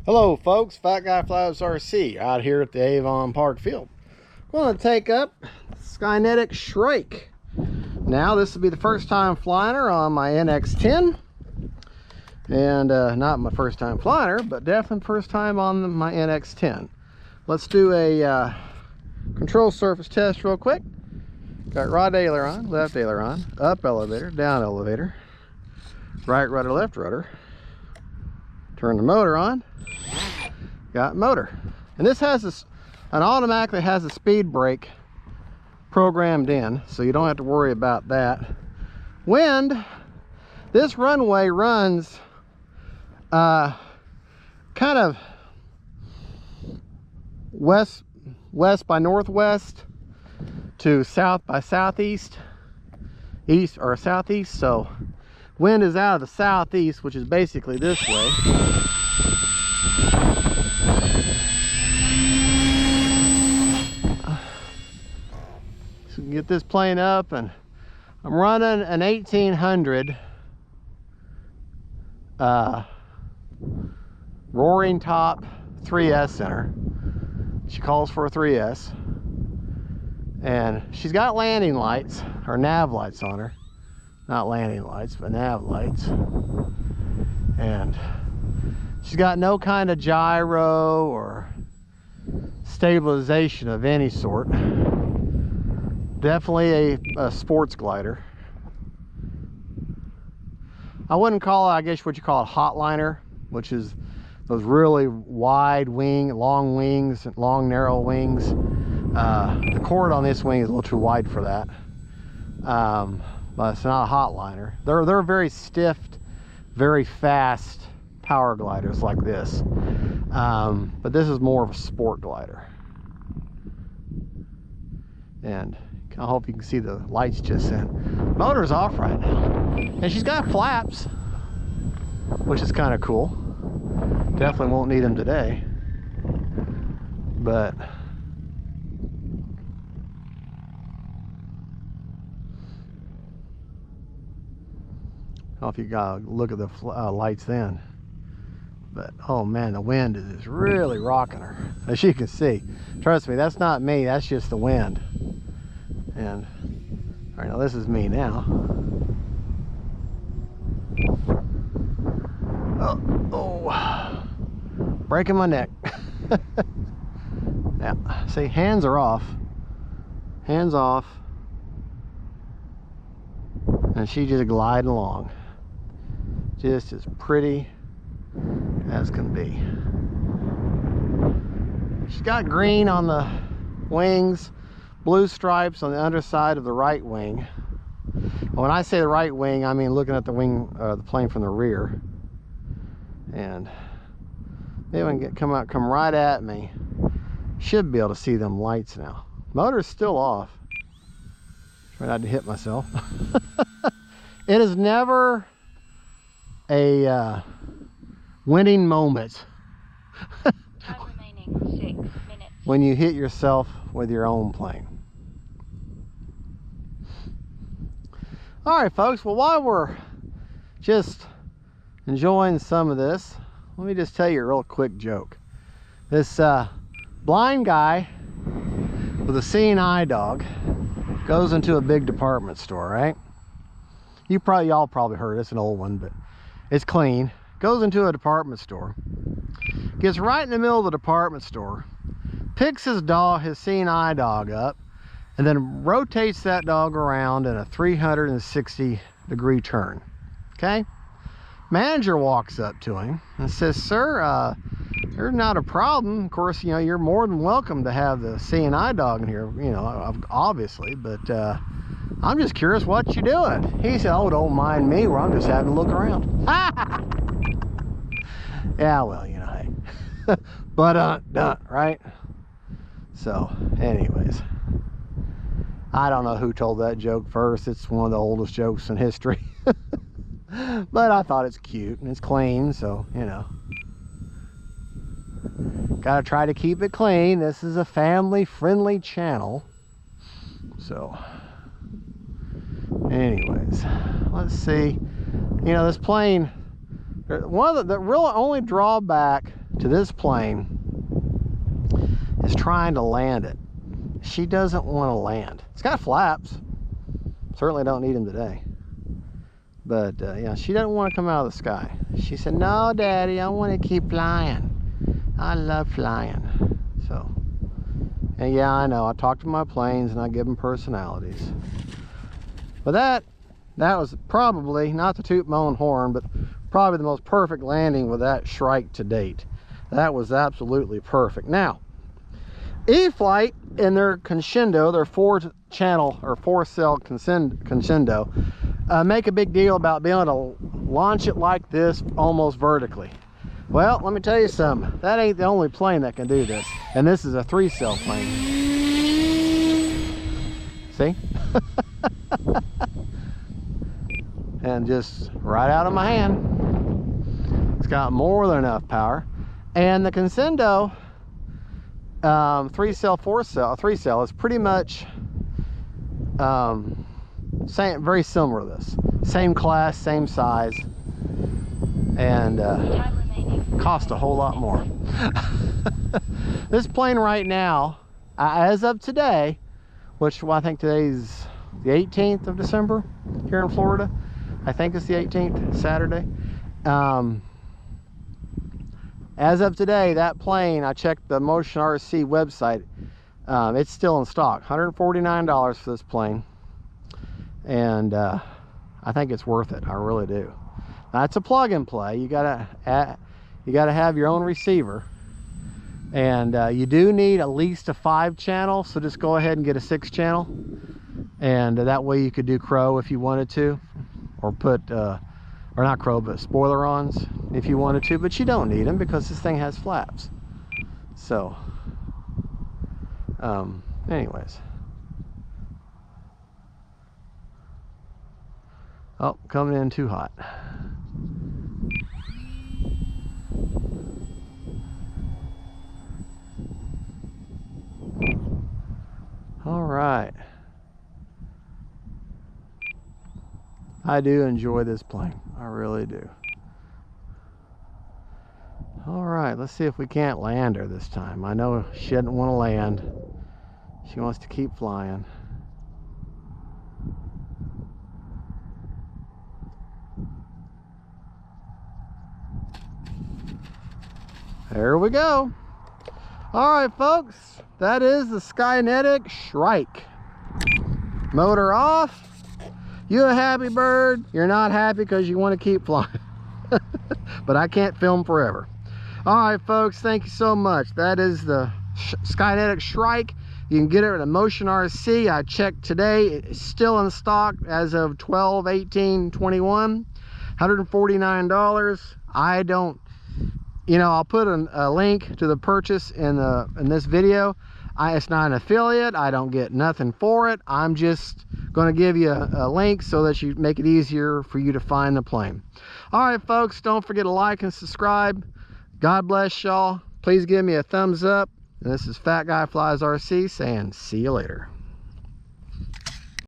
Hello folks, Fat Guy Flies RC out here at the Avon Park Field. I'm going to take up Skynetic Shrike. Now this will be the first time flying her on my NX10. And not my first time flying her, but definitely first time on my NX10. Let's do a control surface test real quick. Got right aileron, left aileron, up elevator, down elevator, right rudder, left rudder. Turn the motor on. Got motor, and this has an automatically has a speed brake programmed in, so you don't have to worry about that. Wind, this runway runs kind of west by northwest to south by southeast, east or southeast, so wind is out of the southeast, which is basically this way. So we can get this plane up, and I'm running an 1800 roaring top 3S in her. She calls for a 3S, and she's got landing lights or nav lights on her. Not landing lights, but nav lights. And she's got no kind of gyro or stabilization of any sort. Definitely a sports glider. I wouldn't call it, I guess what you call a hotliner, which is those really wide long wings, long narrow wings. The cord on this wing is a little too wide for that. But it's not a hotliner. They're very stiff, very fast power gliders like this. But this is more of a sport glider. And I hope you can see the lights just in. Motor's off right now. And she's got flaps, which is kind of cool. Definitely won't need them today. But I don't know if you gotta look at the lights then. But oh man, the wind is just really rocking her, as you can see. Trust me, that's not me, that's just the wind. And all right, now this is me now. Oh, breaking my neck. Yeah, see, hands are off. Hands off. And she just gliding along. Just as pretty as can be. She's got green on the wings, blue stripes on the underside of the right wing. When I say the right wing, I mean looking at the wing, the plane from the rear. And they would come right at me. Should be able to see them lights now. Motor's still off. Try not to hit myself. It is never a winning moment remaining 6 minutes. when you hit yourself with your own plane. All right, folks, well, while we're just enjoying some of this, let me just tell you a real quick joke. This blind guy with a seeing eye dog goes into a big department store, right? Y'all probably heard it. It's an old one, but it's clean. Goes into a department store, gets right in the middle of the department store, picks his seeing eye dog up, and then rotates that dog around in a 360-degree turn. Okay? Manager walks up to him and says, "Sir, there's not a problem. Of course, you know, you're more than welcome to have the seeing eye dog in here, you know, obviously, but I'm just curious what you're doing." He said, "Oh, don't mind me, I'm just having a look around." Yeah, well, you know, hey. But right? So, anyways, I don't know who told that joke first. It's one of the oldest jokes in history. But I thought it's cute and it's clean, so, you know. Gotta try to keep it clean. This is a family-friendly channel. So, anyways, let's see. You know, this plane, one of the real only drawback to this plane is trying to land it. She doesn't want to land. It's got flaps. Certainly don't need them today. But yeah, she doesn't want to come out of the sky. She said, no, Daddy, I want to keep flying. I love flying. So, and yeah, I know, I talk to my planes and I give them personalities. But that was probably, not to toot my own horn, but probably the most perfect landing with that Shrike to date. That was absolutely perfect. Now, e-flite in their Crescendo, their 4-channel or 4-cell Crescendo, make a big deal about being able to launch it like this almost vertically. Well, let me tell you something. That ain't the only plane that can do this. And this is a 3-cell plane. See? And just right out of my hand. It's got more than enough power. And the Crescendo 3-cell, 4-cell, 3-cell is pretty much very similar to this. Same class, same size, and cost a whole lot more. This plane right now, as of today, which I think today's the 18th of December here in Florida. I think it's the 18th, Saturday. As of today, that plane, I checked the Motion RC website, it's still in stock. $149 for this plane. And I think it's worth it. I really do. Now, it's a plug and play. You gotta have your own receiver, and you do need at least a 5-channel. So just go ahead and get a 6-channel, and that way you could do crow if you wanted to, or put or not crow, but spoiler-ons if you wanted to. But you don't need them because this thing has flaps. So, anyways. Oh, coming in too hot. All right. I do enjoy this plane. I really do. All right, let's see if we can't land her this time. I know she doesn't want to land. She wants to keep flying. There we go. All right, folks, that is the Skynetic Shrike. Motor off. You a happy bird? You're not happy because you want to keep flying. But I can't film forever. All right, folks, thank you so much. That is the Skynetic Shrike. You can get it at a Motion RC. I checked today. It's still in stock as of 12/18/21. $149. I don't, you know, I'll put a link to the purchase in this video. It's not an affiliate. I don't get nothing for it. I'm just going to give you a link so that you make it easier for you to find the plane. All right, folks, don't forget to like and subscribe. God bless y'all. Please give me a thumbs up. And this is Fat Guy Flies RC saying see you later.